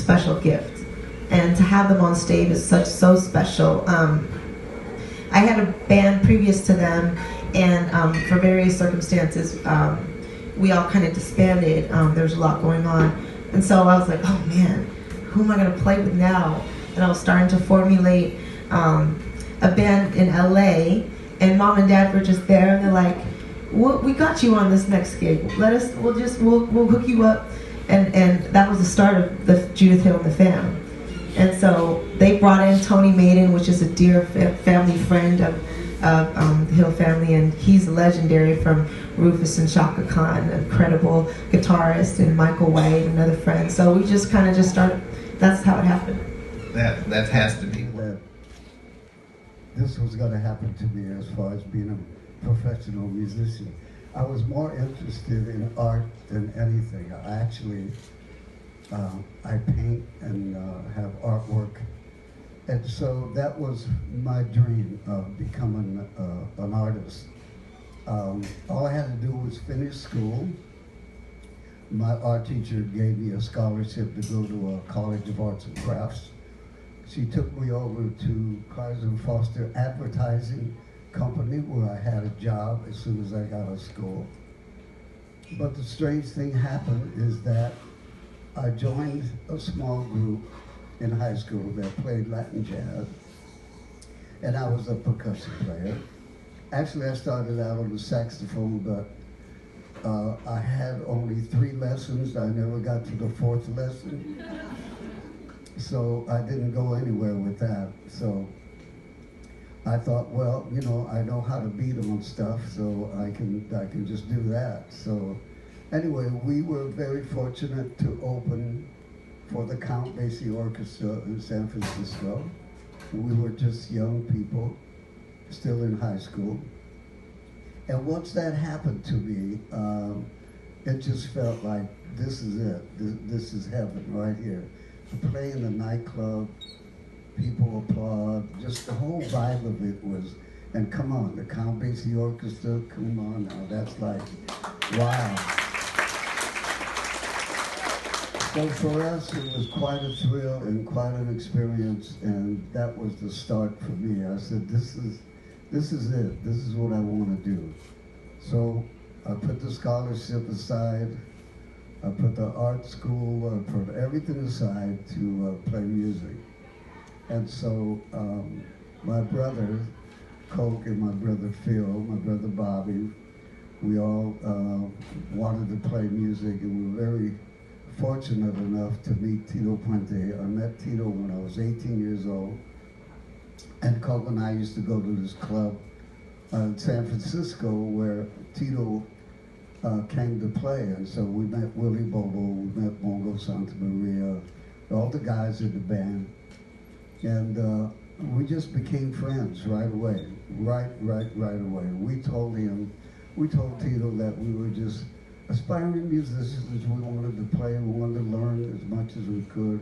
special gift. And to have them on stage is so special. I had a band previous to them, and for various circumstances, we all kind of disbanded. There's a lot going on. And so I was like, oh man, who am I going to play with now? And I was starting to formulate a band in LA, and Mom and Dad were just there, and they're like, we got you on this next gig. We'll hook you up. And that was the start of the Judith Hill and the Fam. And so they brought in Tony Maiden, which is a dear family friend of the Hill family, and he's legendary from Rufus and Chaka Khan, an incredible guitarist, and Michael White, another friend. So we just kind of just started. That's how it happened. That has to be. This was going to happen to me as far as being a professional musician. I was more interested in art than anything. I actually, I paint and have artwork. And so that was my dream of becoming an artist. All I had to do was finish school. My art teacher gave me a scholarship to go to a College of Arts and Crafts. She took me over to Kaiser & Foster Advertising Company, where I had a job as soon as I got out of school. But the strange thing happened is that I joined a small group in high school that played Latin jazz, and I was a percussion player. Actually, I started out on the saxophone, but I had only 3 lessons. I never got to the 4th lesson. So I didn't go anywhere with that. So I thought, well, you know, I know how to beat on stuff, so I can just do that. So anyway, we were very fortunate to open for the Count Basie Orchestra in San Francisco. We were just young people, still in high school. And once that happened to me, it just felt like, this is it. This is heaven right here. To play in the nightclub, people applaud, just the whole vibe of it was, and come on, the Count Basie Orchestra, come on now, that's like, wow. So for us, it was quite a thrill and quite an experience, and that was the start for me. I said, this is it, this is what I want to do. So I put the scholarship aside, I put the art school, I put everything aside to play music. And so my brother, Coke, and my brother Phil, my brother Bobby, we all wanted to play music, and we were very fortunate enough to meet Tito Puente. I met Tito when I was 18 years old, and Coke and I used to go to this club in San Francisco where Tito came to play, and so we met Willie Bobo, we met Bongo Santa Maria, all the guys in the band, and we just became friends right away, right away. We told Tito that we were just aspiring musicians. We wanted to play, we wanted to learn as much as we could,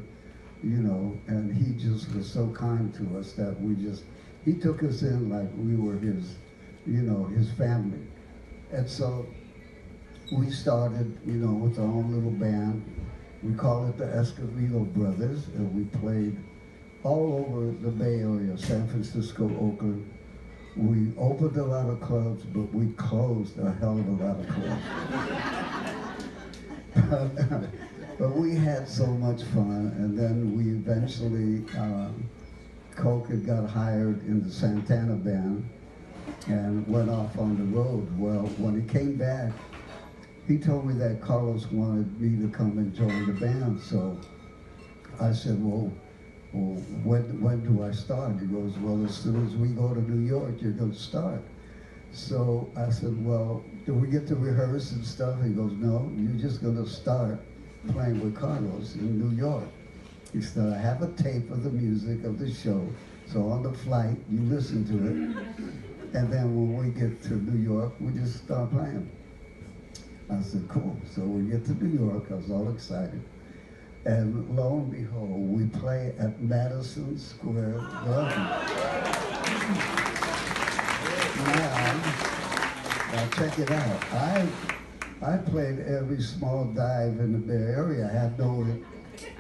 you know, and he just was so kind to us that he took us in like we were his, you know, his family. And so we started, you know, with our own little band. We call it the Escovedo Brothers, and we played all over the Bay Area, San Francisco, Oakland. We opened a lot of clubs, but we closed a hell of a lot of clubs. But we had so much fun, and then we eventually, Coke had got hired in the Santana band and went off on the road. Well, when he came back, he told me that Carlos wanted me to come and join the band. So I said, well, when do I start? He goes, well, as soon as we go to New York, you're going to start. So I said, well, do we get to rehearse and stuff? He goes, no, you're just going to start playing with Carlos in New York. He said, I have a tape of the music of the show, so on the flight, you listen to it, and then when we get to New York, we just start playing. I said, cool. So we get to New York, I was all excited. And lo and behold, we play at Madison Square Garden. Now check it out. I played every small dive in the Bay Area. I had no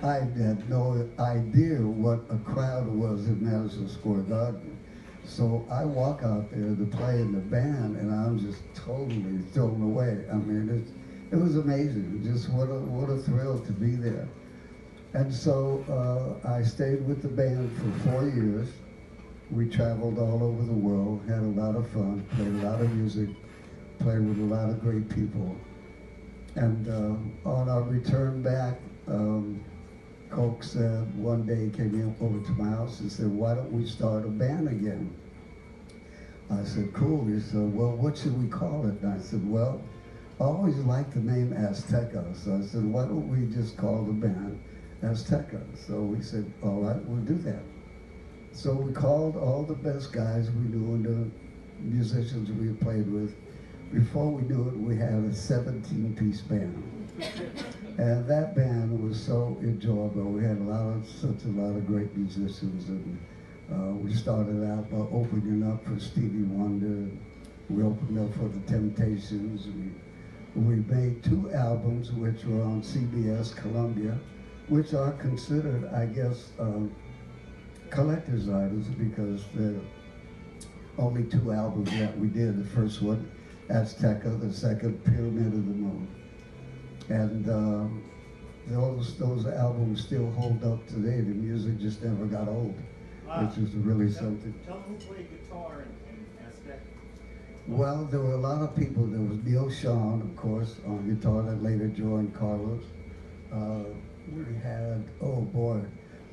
I had no idea what a crowd was in Madison Square Garden. So I walk out there to play in the band, and I'm just totally thrown away. I mean, it was amazing. Just what a thrill to be there. And so I stayed with the band for 4 years. We traveled all over the world, had a lot of fun, played a lot of music, played with a lot of great people. And on our return back, Coke said, one day he came over to my house and said, why don't we start a band again? I said, cool. He said, well, what should we call it? And I said, well, I always liked the name Azteca. So I said, why don't we just call the band Azteca? So we said, all right, we'll do that. So we called all the best guys we knew and the musicians we had played with. Before we knew it, we had a 17-piece band. And that band was so enjoyable. We had such a lot of great musicians, and we started out by opening up for Stevie Wonder. We opened up for the Temptations. We made 2 albums which were on CBS Columbia, which are considered, I guess, collector's items because the only 2 albums that we did. The first one, Azteca, the second, Pyramid of the Moon. And those albums still hold up today. The music just never got old, which is really something. Tell them who played guitar in Azteca. Well, there were a lot of people. There was Neil Sean, of course, on guitar that later joined Carlos. We had, oh boy,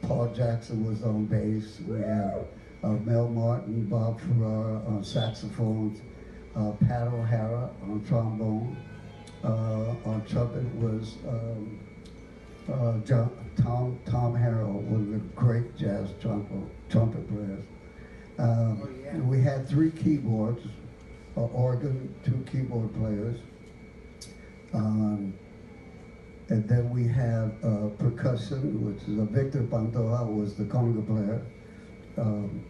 Paul Jackson was on bass. We had Mel Martin, Bob Ferrara on saxophones, Pat O'Hara on trombone. On trumpet was Tom Harrell, one of the great jazz trumpet players. We had 3 keyboards, organ, 2 keyboard players. And then we had percussion, which is Victor Pantoja was the conga player.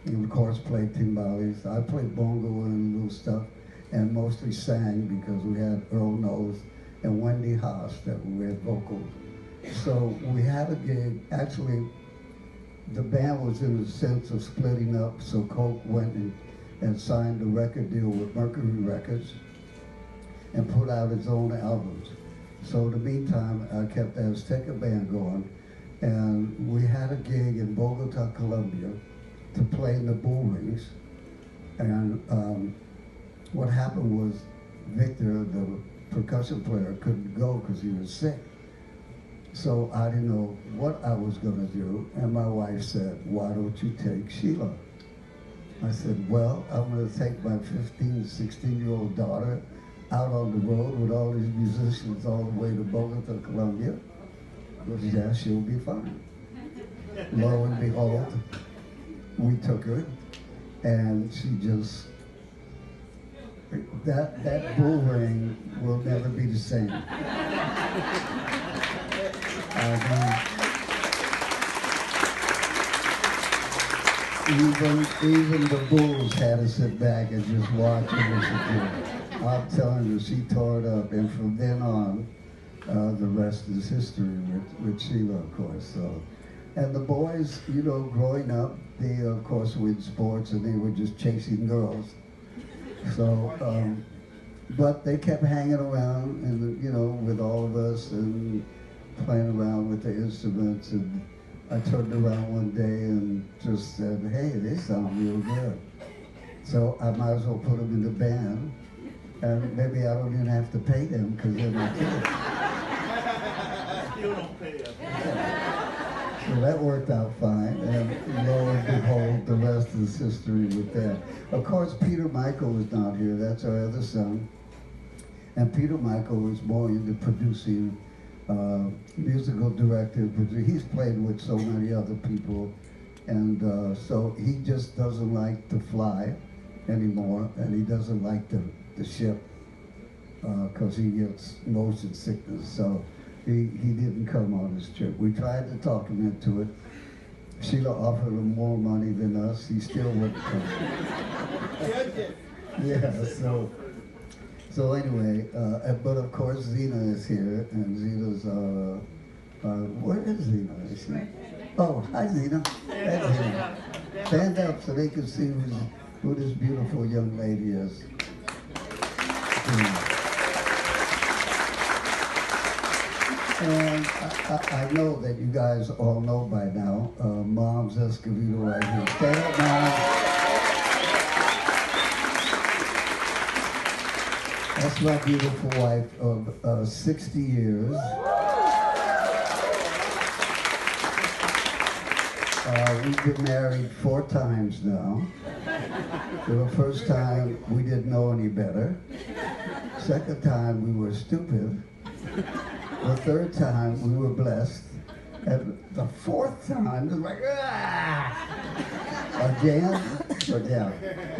He of course played timbales. I played bongo and little stuff, and mostly sang because we had Earl Knowles and Wendy Haas that we had vocals. So we had a gig. Actually, the band was in the sense of splitting up, so Coke went and signed a record deal with Mercury Records and put out his own albums. So in the meantime, I kept the Azteca band going, and we had a gig in Bogota, Colombia, to play in the Bull Rings. And what happened was Victor, the percussion player, couldn't go because he was sick. So I didn't know what I was going to do, and my wife said, why don't you take Sheila? I said, well, I'm going to take my 15, 16-year-old daughter out on the road with all these musicians all the way to Bogota, Colombia. But yeah, she'll be fine. Lo and behold, we took her, and she just, that bull ring will never be the same. Even the bulls had to sit back and just watch her as she did. I'm telling you, she tore it up, and from then on, the rest is history with Sheila, of course. So, and the boys, you know, growing up, they of course were in sports, and they were just chasing girls. So, but they kept hanging around, and you know, with all of us, and playing around with the instruments. And I turned around one day and just said, "Hey, they sound real good." So I might as well put them in the band, and maybe I don't even have to pay them because they're my kids. Still don't pay us. Yeah. So that worked out fine, and lo and behold, the rest is history with that. Of course, Peter Michael is not here. That's our other son, and Peter Michael is more into producing, musical director. He's played with so many other people, and so he just doesn't like to fly anymore, and he doesn't like the ship because he gets motion sickness. So he didn't come on this trip. We tried to talk him into it. Sheila offered him more money than us. He still wouldn't come. Yeah, so anyway, but of course Zina is here, and Zina's Where is Zina? Is she? Oh, hi Zina. That's Zina. Stand up so they can see who this beautiful young lady is. And I know that you guys all know by now, Mom's Escovedo right here. Stand up, Mom. That's my beautiful wife of 60 years. We've been married 4 times now. For the first time, we didn't know any better. Second time, we were stupid. The third time, we were blessed. And the 4th time, it was like, again? But yeah,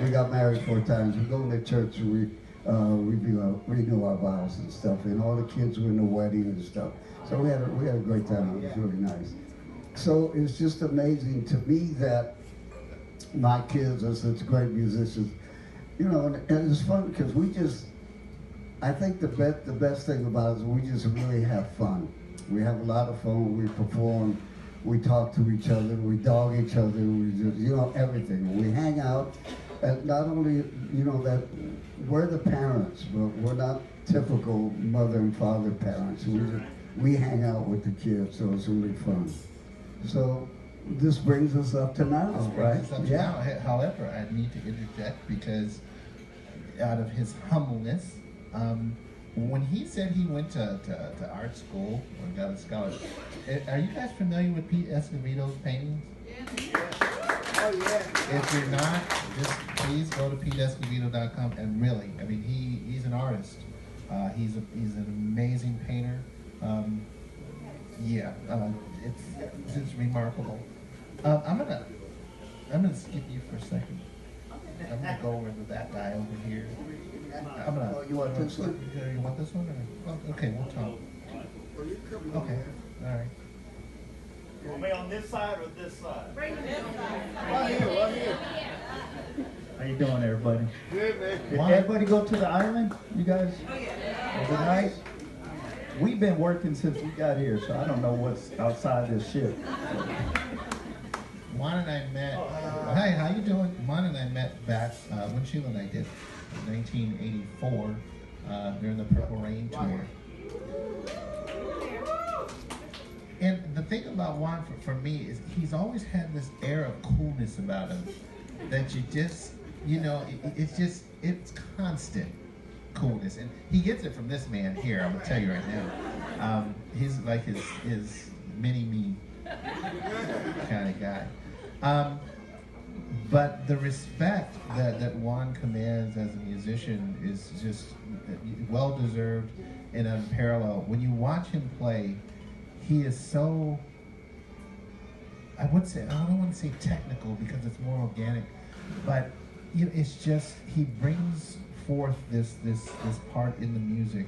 we got married 4 times. We go to church, we renew our vows and stuff, and all the kids were in the wedding and stuff. So we had a great time. It was really nice. So it's just amazing to me that my kids are such great musicians, you know, and it's fun because I think the best thing about it is we just really have fun. We have a lot of fun, we perform, we talk to each other, we dog each other, we just, you know, everything. We hang out, and not only, you know, that we're the parents, but we're not typical mother and father parents. We hang out with the kids, so it's really fun. So this brings us up to now, right? Yeah. However, I need to interject because out of his humbleness, when he said he went to art school or got a scholarship, are you guys familiar with Pete Escovedo's paintings? Oh, yeah. If you're not, just please go to PeteEscovedo.com and really, I mean, he's an artist. He's an amazing painter. It's remarkable. I'm gonna skip you for a second. I'm gonna go over to that guy over here. You want this one? You want this one? Or, okay, we'll talk. Okay, all right. You want me on this side or this side? Right here. Right here. How you doing, everybody? Good, man. Did everybody go to the island? You guys? Oh, yeah. Was it nice? We've been working since we got here, so I don't know what's outside this ship. Juan and I met. Hi, how you doing? Juan and I met back when Sheila and I did, in 1984, during the Purple Rain tour. And the thing about Juan for me is he's always had this air of coolness about him that you just, you know, it's constant coolness. And he gets it from this man here, I'm gonna tell you right now. He's like his mini-me kind of guy. But the respect that Juan commands as a musician is just well-deserved and unparalleled. When you watch him play, he is so, I don't want to say technical because it's more organic, but you know, it's just, he brings forth this part in the music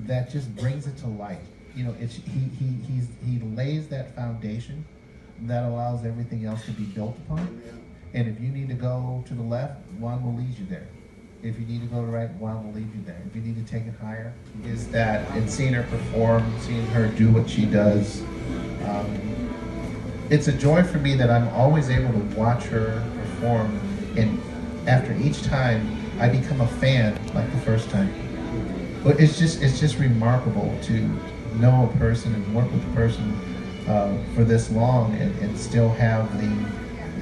that just brings it to life. You know, he lays that foundation that allows everything else to be built upon. And if you need to go to the left, Juan will lead you there. If you need to go to the right, Juan will lead you there. If you need to take it higher, is that, and seeing her perform, seeing her do what she does, it's a joy for me that I'm always able to watch her perform, and after each time, I become a fan like the first time. But it's just remarkable to know a person and work with a person for this long and still have the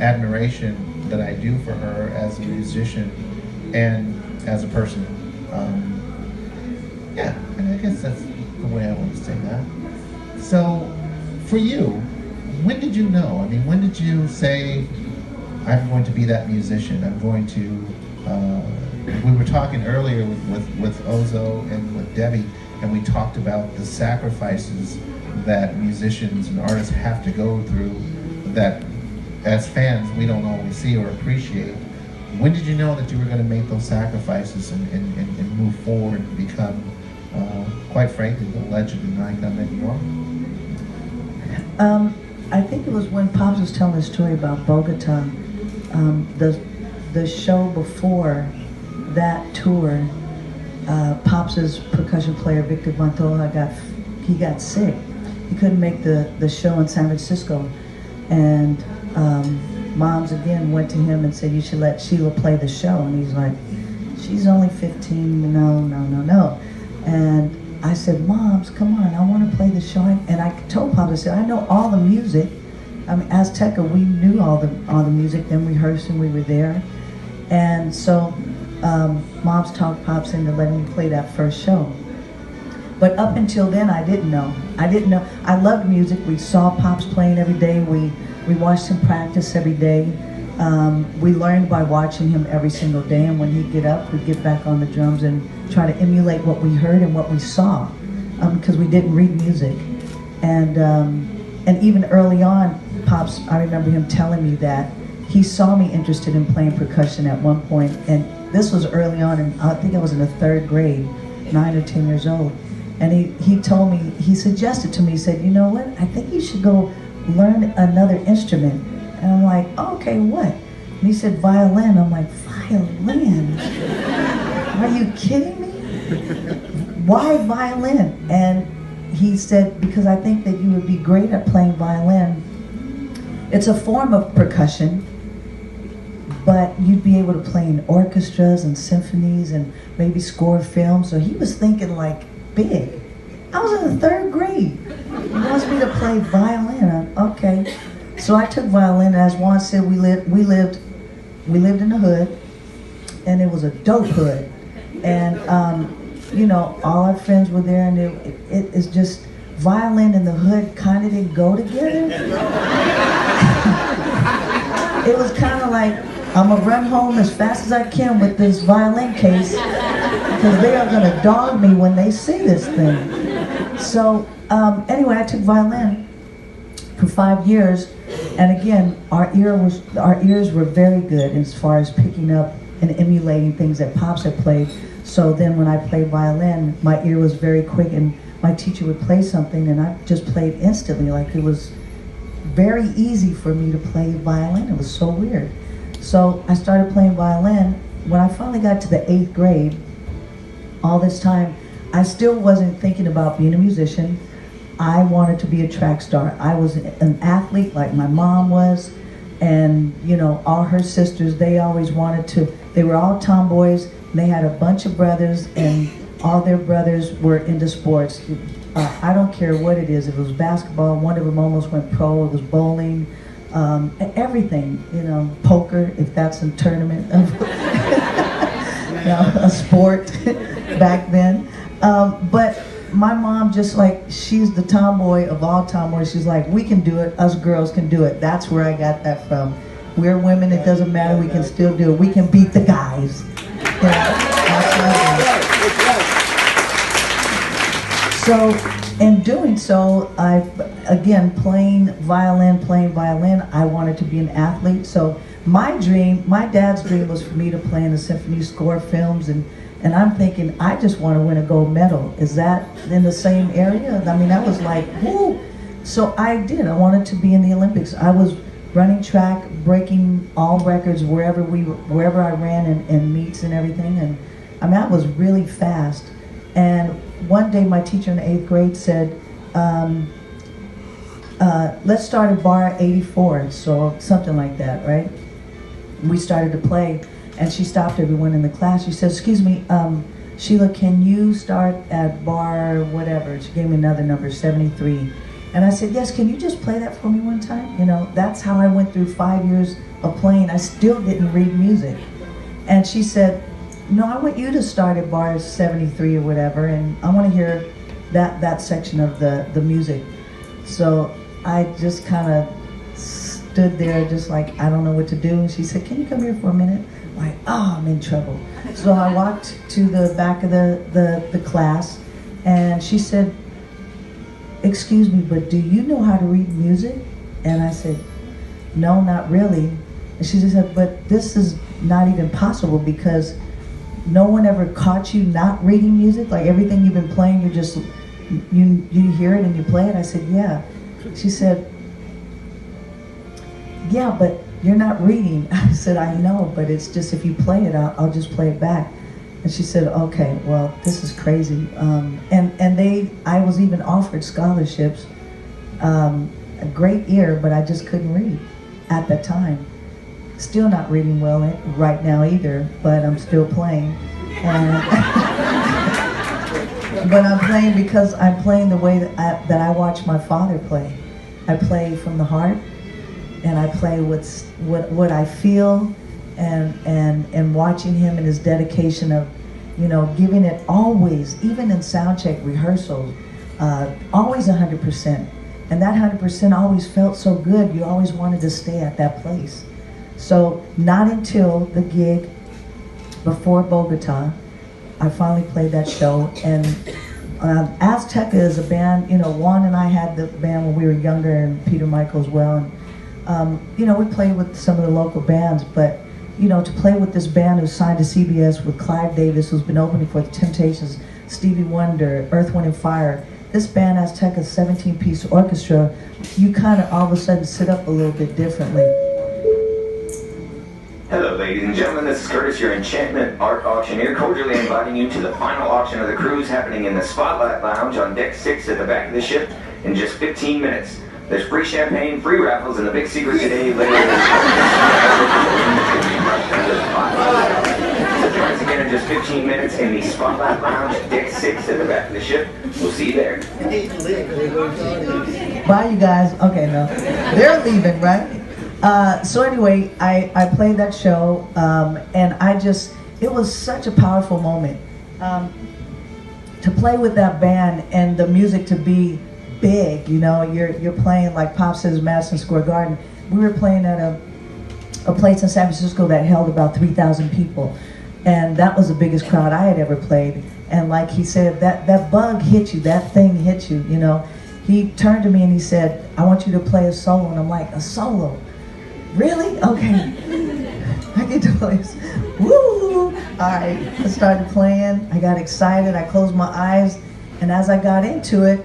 admiration that I do for her as a musician and as a person. Yeah, and I guess that's the way I want to say that. So, for you, when did you know? I mean, when did you say, I'm going to be that musician, I'm going to, we were talking earlier with Ozo and with Debbie, and we talked about the sacrifices that musicians and artists have to go through that as fans we don't always see or appreciate. When did you know that you were going to make those sacrifices and move forward and become, quite frankly, the legend and icon that you are? I think it was when Pops was telling a story about Bogota. The show before that tour, Pops' percussion player Victor Montoya got he got sick. He couldn't make the show in San Francisco. And moms again went to him and said, you should let Sheila play the show. And he's like, she's only 15, no. And I said, moms, come on, I want to play the show. And I told Pop, I said, I know all the music. I mean, Azteca, we knew all the music, then rehearsed and we were there. And so moms talked Pops into letting me play that first show. But up until then, I didn't know. I loved music. We saw Pops playing every day. We watched him practice every day. We learned by watching him every single day. And when he'd get up, we'd get back on the drums and try to emulate what we heard and what we saw, because we didn't read music. And even early on, Pops, I remember him telling me that he saw me interested in playing percussion at one point, and this was early on, and I think I was in the 3rd grade, 9 or 10 years old. And he told me, he suggested to me, he said, you know what, I think you should go learn another instrument. And I'm like, oh, okay, what? And he said, violin. I'm like, violin? Are you kidding me? Why violin? And he said, because I think that you would be great at playing violin. It's a form of percussion, but you'd be able to play in orchestras and symphonies and maybe score films. So he was thinking like big. I was in the 3rd grade. He wants me to play violin. Okay. So I took violin. As Juan said, we lived in the hood, and it was a dope hood. And you know, all our friends were there, and it is just, violin and the hood kind of didn't go together. It was kind of like, I'm gonna run home as fast as I can with this violin case, because they are gonna dog me when they see this thing. So anyway, I took violin for 5 years, and again, our ears were very good as far as picking up and emulating things that Pops had played. So then when I played violin, my ear was very quick, and my teacher would play something and I just played instantly. Like, it was very easy for me to play violin. It was so weird. So I started playing violin. When I finally got to the 8th grade, all this time, I still wasn't thinking about being a musician. I wanted to be a track star. I was an athlete like my mom was, and you know, all her sisters, they always wanted to, they were all tomboys, and they had a bunch of brothers, and all their brothers were into sports. I don't care what it is. If it was basketball, one of them almost went pro. It was bowling, everything. You know, poker, if that's a tournament of you know, a sport back then. But my mom, just like, she's the tomboy of all tomboys. She's like, we can do it. Us girls can do it. That's where I got that from. We're women. It doesn't matter. We can still do it. We can beat the guys. So, in doing so, again, playing violin, I wanted to be an athlete. So my dream, my dad's dream, was for me to play in the symphony, score films, and I'm thinking, I just want to win a gold medal. Is that in the same area? I mean, that was like, whoo. So I did. I wanted to be in the Olympics. I was running track, breaking all records wherever I ran in meets and everything. And I mean, I was really fast. And one day my teacher in the 8th grade said, let's start at bar 84, so something like that, right? We started to play, and she stopped everyone in the class. She said, excuse me, Sheila, can you start at bar whatever? She gave me another number, 73. And I said, yes, can you just play that for me one time? You know, that's how I went through 5 years of playing. I still didn't read music. And she said, no, I want you to start at bar 73 or whatever, and I want to hear that section of the music. So I just kind of stood there just like, I don't know what to do. And she said, can you come here for a minute? I'm like, oh, I'm in trouble. So I walked to the back of the class, and she said, excuse me, but do you know how to read music? And I said, no, not really. And she just said, but this is not even possible, because no one ever caught you not reading music? Like, everything you've been playing, you just, you hear it and you play it? I said, yeah. She said, yeah, but you're not reading. I said, I know, but it's just, if you play it, I'll just play it back. And she said, okay, well, this is crazy. I was even offered scholarships, a great ear, but I just couldn't read at the time. Still not reading well right now either, but I'm still playing. And but I'm playing because I'm playing the way that I watch my father play. I play from the heart, and I play what I feel, and watching him and his dedication of, you know, giving it always, even in sound check rehearsals, always 100%. And that 100% always felt so good. You always wanted to stay at that place. So not until the gig before Bogota, I finally played that show. And Azteca is a band, you know, Juan and I had the band when we were younger, and Peter Michael as well. And, you know, we played with some of the local bands, but, you know, to play with this band who's signed to CBS with Clive Davis, who's been opening for The Temptations, Stevie Wonder, Earth, Wind & Fire. This band, Azteca, 17-piece orchestra, you kind of all of a sudden sit up a little bit differently. Hello, ladies and gentlemen. This is Curtis, your Enchantment Art Auctioneer, cordially inviting you to the final auction of the cruise happening in the Spotlight Lounge on Deck 6 at the back of the ship in just 15 minutes. There's free champagne, free raffles, and the big secret today later. Once again, in just 15 minutes in the Spotlight Lounge, Deck 6 at the back of the ship. We'll see you there. Bye, you guys. Okay, no. They're leaving, right? So anyway, I played that show, and it was such a powerful moment. To play with that band and the music to be big, you know, you're playing like Pop says, Madison Square Garden. We were playing at a place in San Francisco that held about 3,000 people. And that was the biggest crowd I had ever played. And like he said, that bug hit you, that thing hit you, you know. He turned to me and he said, I want you to play a solo. And I'm like, a solo? Really? Okay. I get to play. Woo! All right, I started playing. I got excited. I closed my eyes. And as I got into it,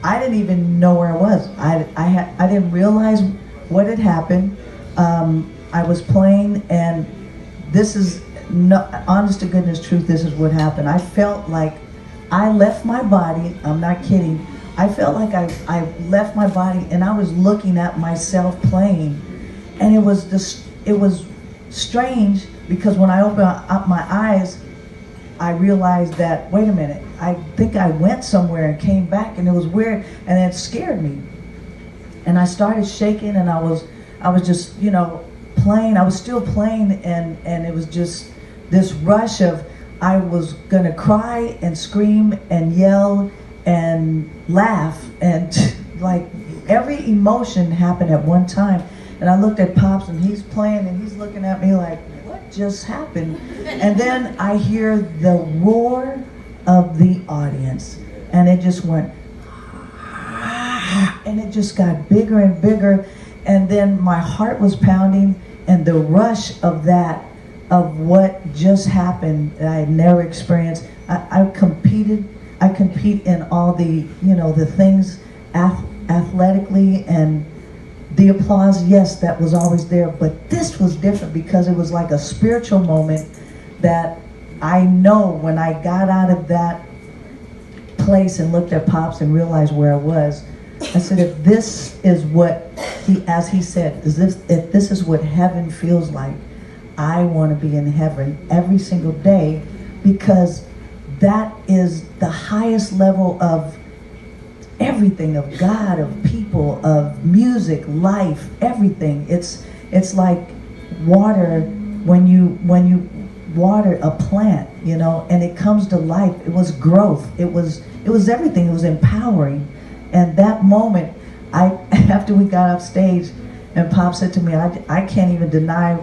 I didn't even know where I was. I didn't realize what had happened. I was playing, and this is, honest to goodness truth, this is what happened. I felt like I left my body. I'm not kidding. I felt like I left my body, and I was looking at myself playing. And it was strange, because when I opened up my eyes, I realized that, wait a minute, I think I went somewhere and came back, and it was weird, and it scared me. And I started shaking, and I was just, you know, playing. I was still playing, and it was just this rush of, I was gonna cry and scream and yell and laugh, and like every emotion happened at one time. And I looked at Pops, and he's playing, and he's looking at me like, what just happened? And then I hear the roar of the audience, and it just went, and it just got bigger and bigger. And then my heart was pounding, and the rush of that, of what just happened that I had never experienced. I compete in all the, you know, the things athletically, and the applause, yes, that was always there, but this was different because it was like a spiritual moment that I know when I got out of that place and looked at Pops and realized where I was, I said, if this is what as he said, if this is what heaven feels like, I want to be in heaven every single day, because that is the highest level of everything, of God, of people, of music, life, everything. It's like water when you water a plant, you know, and it comes to life. It was growth. It was everything. It was empowering. And that moment, after we got off stage, and Pop said to me, I can't even deny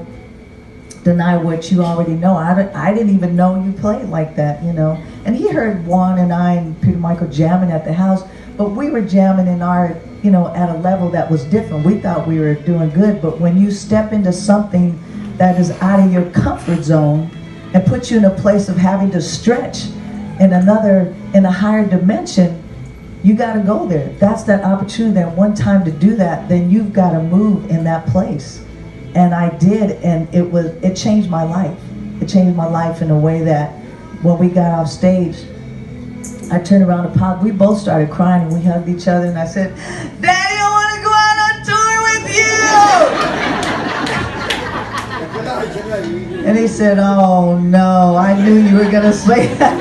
what you already know. I didn't even know you played like that, you know. And he heard Juan and I and Peter Michael jamming at the house, but we were jamming in our, you know, at a level that was different. We thought we were doing good, but when you step into something that is out of your comfort zone and puts you in a place of having to stretch in a higher dimension, you got to go there. That's that opportunity, that one time to do that, then you've got to move in that place. And I did, and it changed my life. It changed my life in a way that when we got off stage, I turned around to Pop. We both started crying and we hugged each other. And I said, "Daddy, I want to go out on tour with you." And he said, "Oh no, I knew you were gonna say that."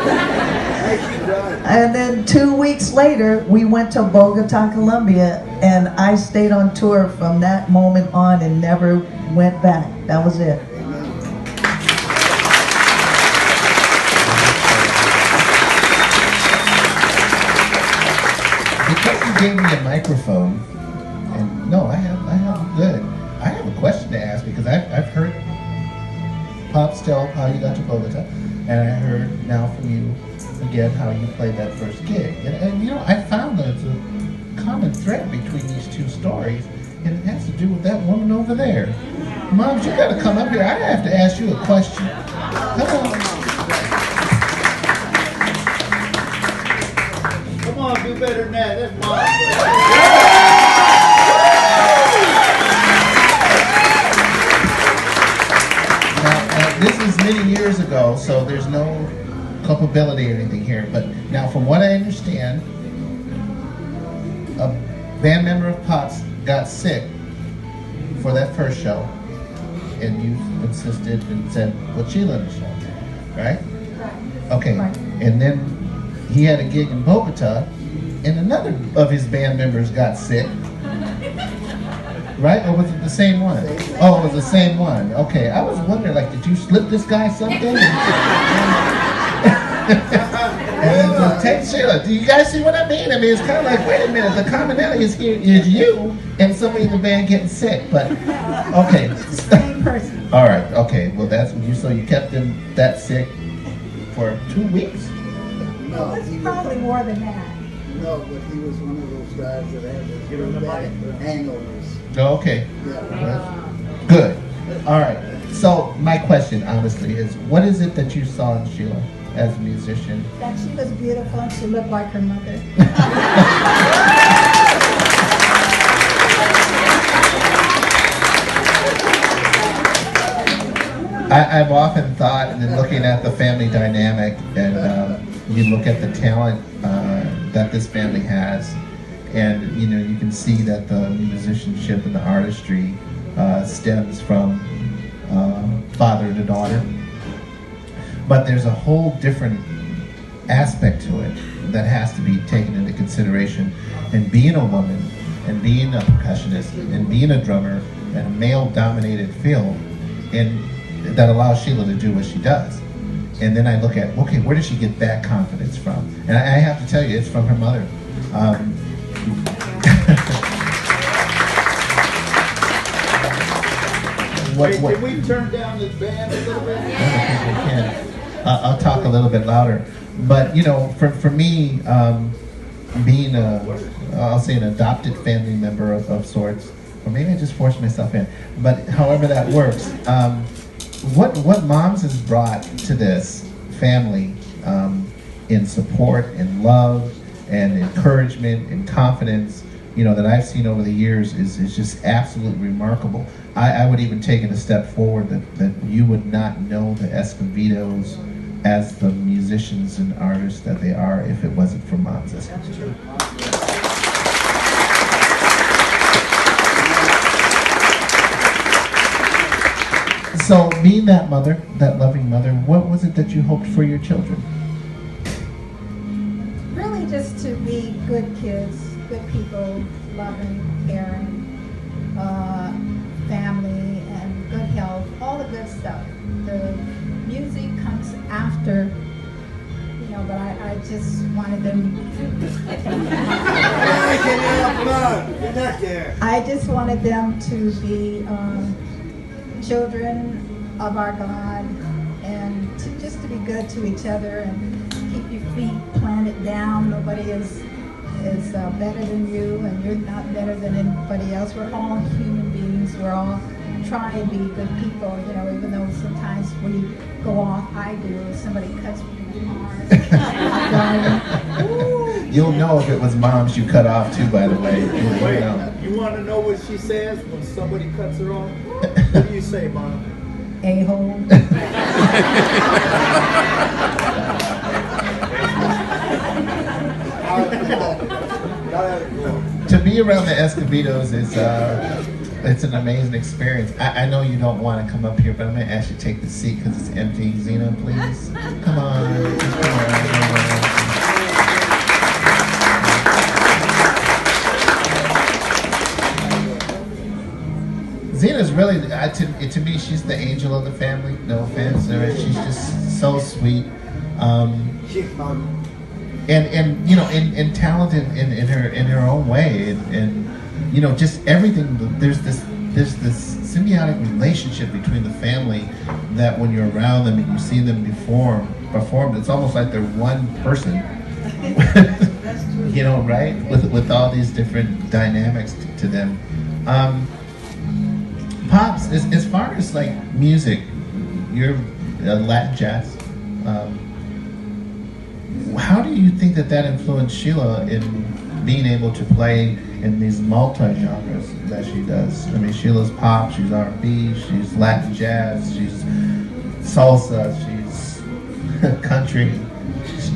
And then 2 weeks later, we went to Bogota, Colombia, and I stayed on tour from that moment on and never went back. That was it. Because you gave me a microphone, and no, I have good. I have a question to ask because I've heard Pops tell how you got to Bogota, and I heard now from you again how you played that first gig. And you know, I found that there's a common thread between these two stories, and it has to do with that woman over there. Moms, you gotta come up here. I have to ask you a question. Come on. Come on, do better than that. That's Mom. This is many years ago, so there's no culpability or anything here. But now, from what I understand, a band member of Pop's got sick for that first show, and you insisted and said, "Well, Sheila in the show," right? Okay, and then he had a gig in Bogota, and another of his band members got sick. Right? Or was it the same one? Oh, it was the same one. Okay, I was wondering, like, did you slip this guy something? And take Sheila. Do you guys see what I mean? I mean, it's kind of like, wait a minute, the commonality is here is you and somebody in the band getting sick. But okay, same person. All right. Okay. Well, that's what you. So you kept him that sick for 2 weeks. No, it's probably more than that. No, but he was one of those guys that had really bad hangovers. Oh, okay. Yeah. Good. All right. So my question, honestly, is what is it that you saw in Sheila as a musician? That she was beautiful and she looked like her mother. I've often thought, and then looking at the family dynamic, and you look at the talent that this family has, and you know, you can see that the musicianship and the artistry stems from father to daughter. But there's a whole different aspect to it that has to be taken into consideration. And being a woman, and being a percussionist, and being a drummer in a male-dominated field, and that allows Sheila to do what she does. And then I look at, okay, where does she get that confidence from? And I have to tell you, it's from her mother. Can we turn down this band a little bit? I think we can. I'll talk a little bit louder. But, you know, for me, being I'll say an adopted family member of sorts, or maybe I just forced myself in, but however that works, what Moms has brought to this family in support and love and encouragement and confidence, you know, that I've seen over the years is just absolutely remarkable. I would even take it a step forward that you would not know the Escovedos as the musicians and artists that they are if it wasn't for Moms Escovedo. So being that mother, that loving mother, what was it that you hoped for your children? Really just to be good kids, good people, loving, caring, family, and good health, all the good stuff. The music comes after, you know, but I just wanted them I just wanted them to be children of our God, and just to be good to each other and keep your feet planted down. Nobody is better than you, and you're not better than anybody else. We're all human beings. We're all trying to be good people, you know, even though sometimes we go off. I do. If somebody cuts me hard. You'll know if it was Moms you cut off too, by the way. Wait, you want to know what she says when somebody cuts her off? What do you say, Mom? A-hole. To be around the Escovedos is it's an amazing experience. I know you don't want to come up here, but I'm going to ask you to take the seat because it's empty. Zina, please. Come on. Just come on. Zina's really, to me, she's the angel of the family. No offense, she's just so sweet, and you know, and talented in her own way, and you know, just everything. There's this symbiotic relationship between the family that when you're around them and you see them perform, it's almost like they're one person. You know, right? With all these different dynamics to them. Pops, as far as like music, you're Latin jazz. How do you think that influenced Sheila in being able to play in these multi-genres that she does? I mean, Sheila's pop, she's R&B, she's Latin jazz, she's salsa, she's country.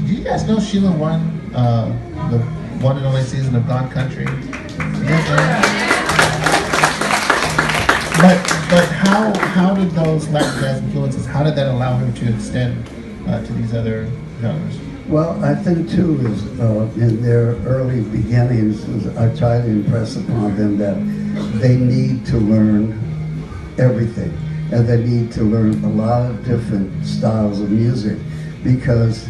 Do you guys know Sheila won the one and only season of Gone Country? But how did those Latin jazz influences, how did that allow her to extend to these other genres? Well, I think too is in their early beginnings, I try to impress upon them that they need to learn everything, and they need to learn a lot of different styles of music, because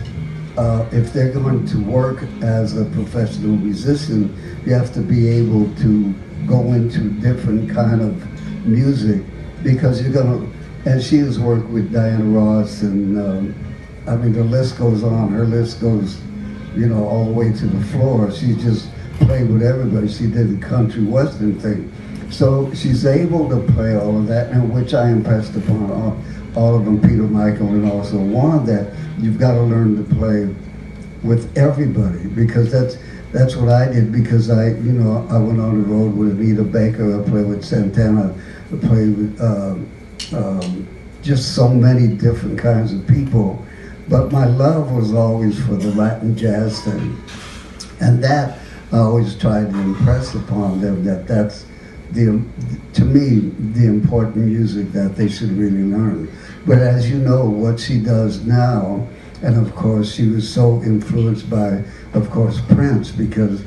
if they're going to work as a professional musician, you have to be able to go into different kind of music, because you're gonna, and she has worked with Diana Ross, and I mean, the list goes on. Her list goes, you know, all the way to the floor. She just played with everybody. She did the country western thing. So she's able to play all of that, and which I impressed upon all of them, Peter, Michael, and also Juan, that you've got to learn to play with everybody, because that's what I did, because I went on the road with Anita Baker, I played with Santana, I played with just so many different kinds of people. But my love was always for the Latin jazz thing. And that I always tried to impress upon them, that's to me, the important music that they should really learn. But as you know, what she does now, and of course she was so influenced by, of course, Prince, because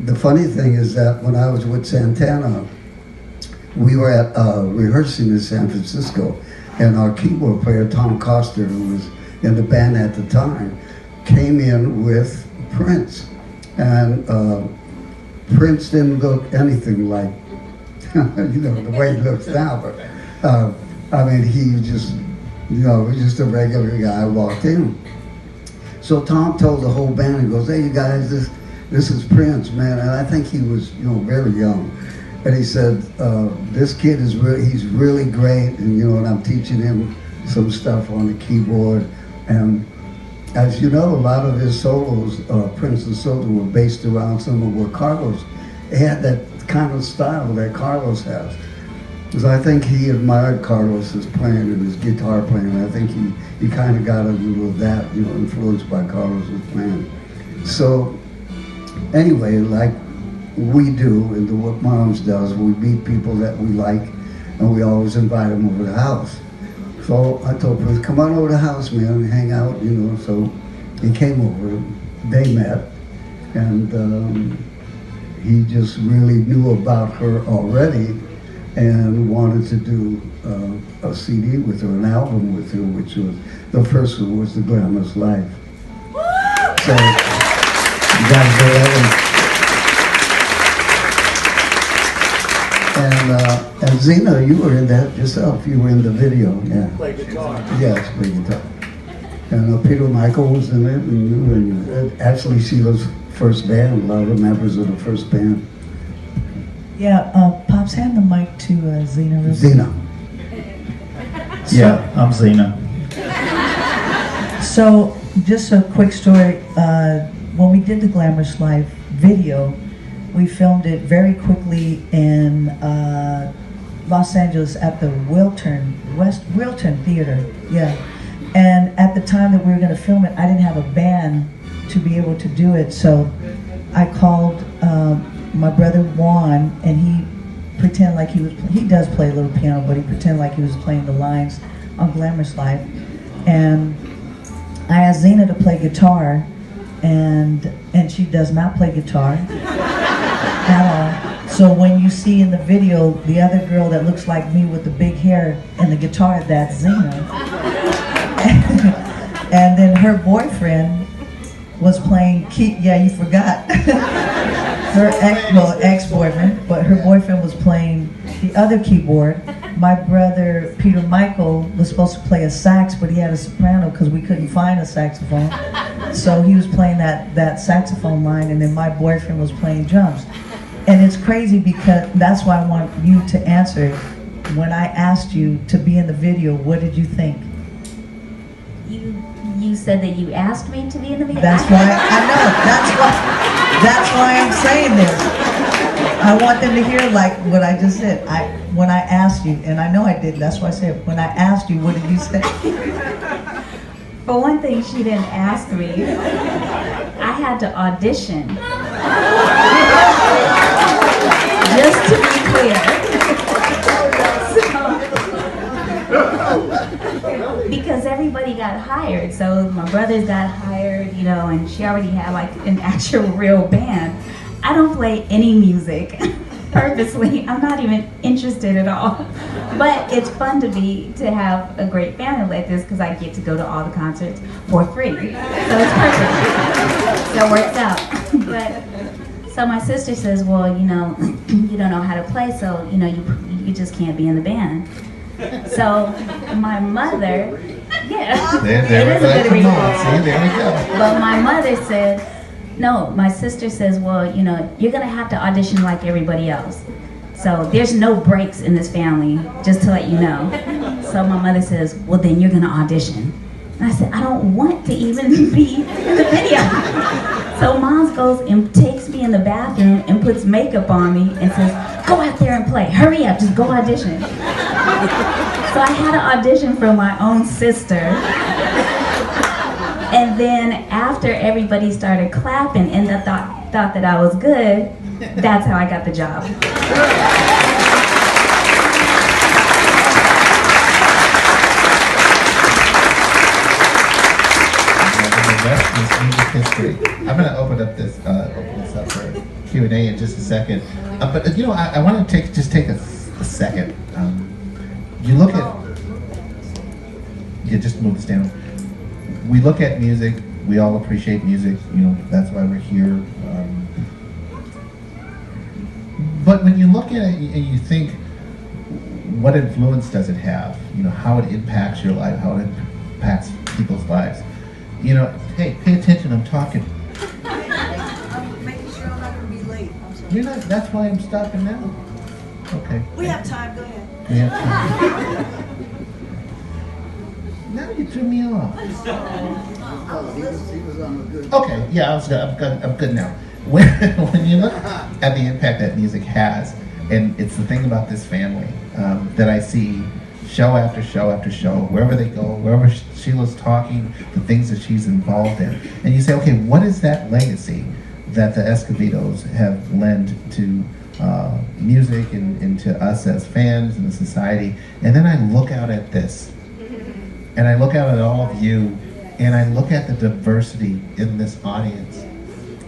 the funny thing is that when I was with Santana, we were at rehearsing in San Francisco, and our keyboard player, Tom Coster, who was in the band at the time, came in with Prince. And Prince didn't look anything like, the way he looks now, but I mean, he just, he was just a regular guy who walked in. So Tom told the whole band, he goes, "Hey, you guys, this is Prince, man." And I think he was, very young. And he said, "This kid is he's really great, and and I'm teaching him some stuff on the keyboard." And as you know, a lot of his solos, Prince's solos, were based around some of what Carlos, he had that kind of style that Carlos has. Because I think he admired Carlos's playing and his guitar playing. I think he kind of got a little of that, influenced by Carlos's playing. So anyway, like we do, and what Moms does, we meet people that we like, and we always invite them over to the house. So I told Prince, "Come on over to the house, man, and hang out," So he came over. They met, and he just really knew about her already, and wanted to do a CD with her, an album with her, which was, the first one was The Glamorous Life. So you guys know that one. And Zina, you were in that yourself. You were in the video, yeah. Play guitar. Yes, play guitar. And Peter Michael was in it, and you were in it. Actually, Sheila's first band, a lot of the members of the first band. Yeah, Pops, hand the mic to Zina. Zina. Yeah, I'm Zina. So, just a quick story. When we did the Glamorous Life video, we filmed it very quickly in Los Angeles at the Wiltern Theater. Yeah. And at the time that we were going to film it, I didn't have a band to be able to do it. So I called my brother Juan, and he pretended like he does play a little piano, but he pretended like he was playing the lines on Glamorous Life. And I asked Zina to play guitar, and she does not play guitar at all. So when you see in the video the other girl that looks like me with the big hair and the guitar, that's Zina. And then her boyfriend was playing yeah, you forgot. Her ex-boyfriend, but her boyfriend was playing the other keyboard. My brother Peter Michael was supposed to play a sax, but he had a soprano because we couldn't find a saxophone. So he was playing that saxophone line, and then my boyfriend was playing drums. And it's crazy because that's why I want you to answer. When I asked you to be in the video, what did you think? You said that you asked me to be in the video? That's why, I know, that's why I'm saying this. I want them to hear like what I just said. When I asked you, and I know I did, that's why I said, when I asked you, what did you say? For one thing, she didn't ask me. I had to audition. Just to be clear. Because everybody got hired. So my brothers got hired, you know, and she already had like an actual real band. I don't play any music purposely. I'm not even interested at all. But it's fun to have a great family like this because I get to go to all the concerts for free. So it's perfect. So it works out. But so my sister says, well, you know, you don't know how to play, so you know you just can't be in the band. So my mother, yeah, it is a good reason. See, there we go. But my mother said, no, my sister says, well, you know, you're gonna have to audition like everybody else. So there's no breaks in this family, just to let you know. So my mother says, well, then you're gonna audition. And I said, I don't want to even be in the video. So Mom goes and takes me in the bathroom and puts makeup on me and says, go out there and play. Hurry up, just go audition. So I had to audition for my own sister. And then after everybody started clapping and thought that I was good, that's how I got the job. Music history. I'm going to open this up for Q&A in just a second. But you know, I want to take a second. You look at, just move this down. We look at music. We all appreciate music. You know, that's why we're here. But when you look at it and you think, what influence does it have? You know, how it impacts your life, how it impacts people's lives. You know, hey, pay attention, I'm talking. I'm making sure I'm not going to be late. I'm sorry. You're not, that's why I'm stopping now. Okay. We have time, go ahead. We have time. Now you threw me off. He was on a good. Okay, yeah, I'm good now. When you look at the impact that music has, and it's the thing about this family that I see show after show after show, wherever they go, wherever Sheila's talking, the things that she's involved in. And you say, okay, what is that legacy that the Escovedos have lent to music and to us as fans and the society? And then I look out at this, and I look out at all of you, and I look at the diversity in this audience.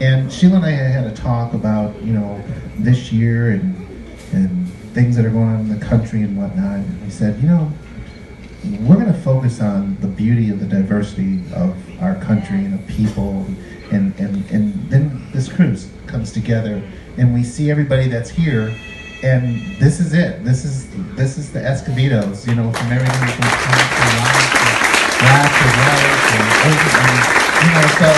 And Sheila and I had a talk about, you know, this year and things that are going on in the country and whatnot. And we said, you know, we're going to focus on the beauty of the diversity of our country and of people. And then this cruise comes together and we see everybody that's here. And this is it. This is the Escovedos, you know, from everything from punk to rock to rap to white. You know, so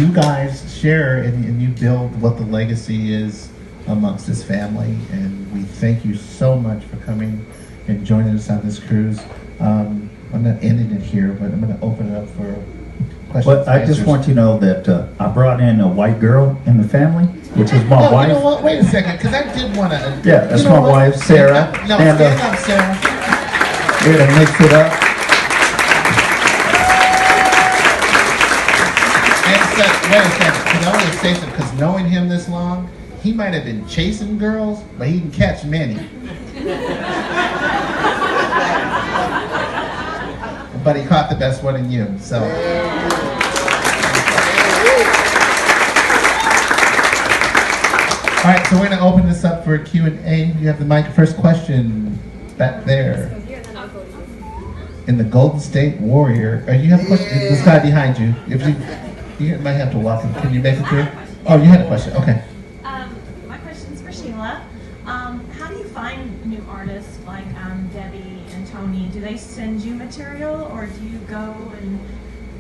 you guys share and you build what the legacy is amongst this family, and we thank you so much for coming and joining us on this cruise. I'm not ending it here, but I'm going to open it up for questions. But I just want you to know that I brought in a white girl in the family, which is my wife. You know what? Wait a second, because I did want to. Yeah, that's my wife, Sarah. No, stand up, Sarah. We're going to mix it up. And wait a second, because I want to say something, because knowing him this long, he might have been chasing girls, but he can catch many. But he caught the best one in you, so. All right, so we're going to open this up for Q&A. You have the mic. First question back there. In the Golden State Warrior. You have a question? This guy behind you. If you might have to walk him. Can you make it through? Oh, you had a question. Okay. My question's for Sheila. How do you find new artists like Debbie and Tony? Do they send you material, or do you go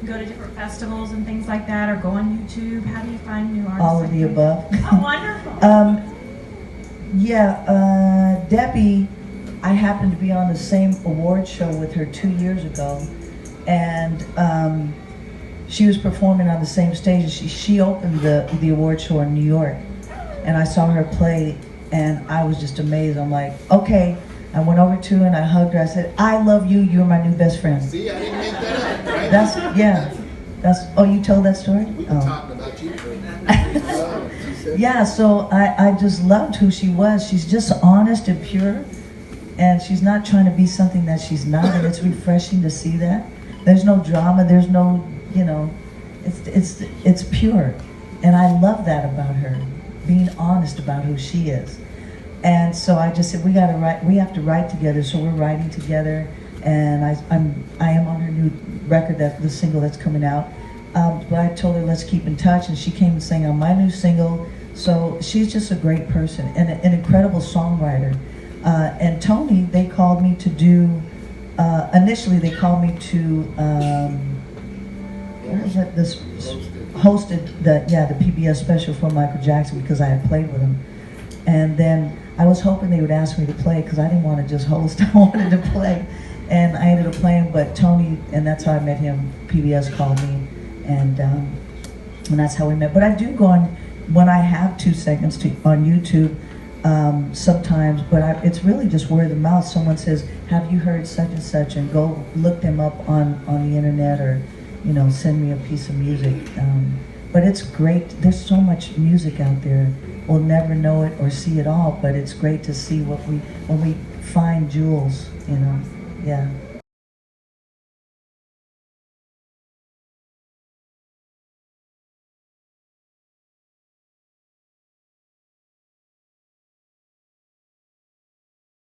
to different festivals and things like that, or go on YouTube? How do you find new artists? All of the above. Oh, wonderful. Debbie, I happened to be on the same award show with her 2 years ago, and she was performing on the same stage. She opened the award show in New York, and I saw her play, and I was just amazed. I'm like, okay. I went over to her and I hugged her. I said, I love you. You're my new best friend. See, I didn't make that up, right? Oh, you told that story? We've been talking about you. Yeah, so I just loved who she was. She's just honest and pure, and she's not trying to be something that she's not, and it's refreshing to see that. There's no drama, there's no, it's pure. And I love that about her, being honest about who she is. And so I just said, we have to write together, so we're writing together, and I am on her new record, the single that's coming out. But I told her, let's keep in touch, and she came and sang on my new single. So she's just a great person and an incredible songwriter. And Tony, they called me to do, initially they called me to, hosted the PBS special for Michael Jackson, because I had played with him. And then I was hoping they would ask me to play, because I didn't want to just host, I wanted to play. And I ended up playing, but Tony, and that's how I met him, PBS called me, and that's how we met. But I do go on, when I have 2 segments on YouTube sometimes, but it's really just word of mouth. Someone says, have you heard such and such, and go look them up on the internet, or send me a piece of music. But it's great. There's so much music out there. We'll never know it or see it all, but it's great to see when we find jewels, Yeah.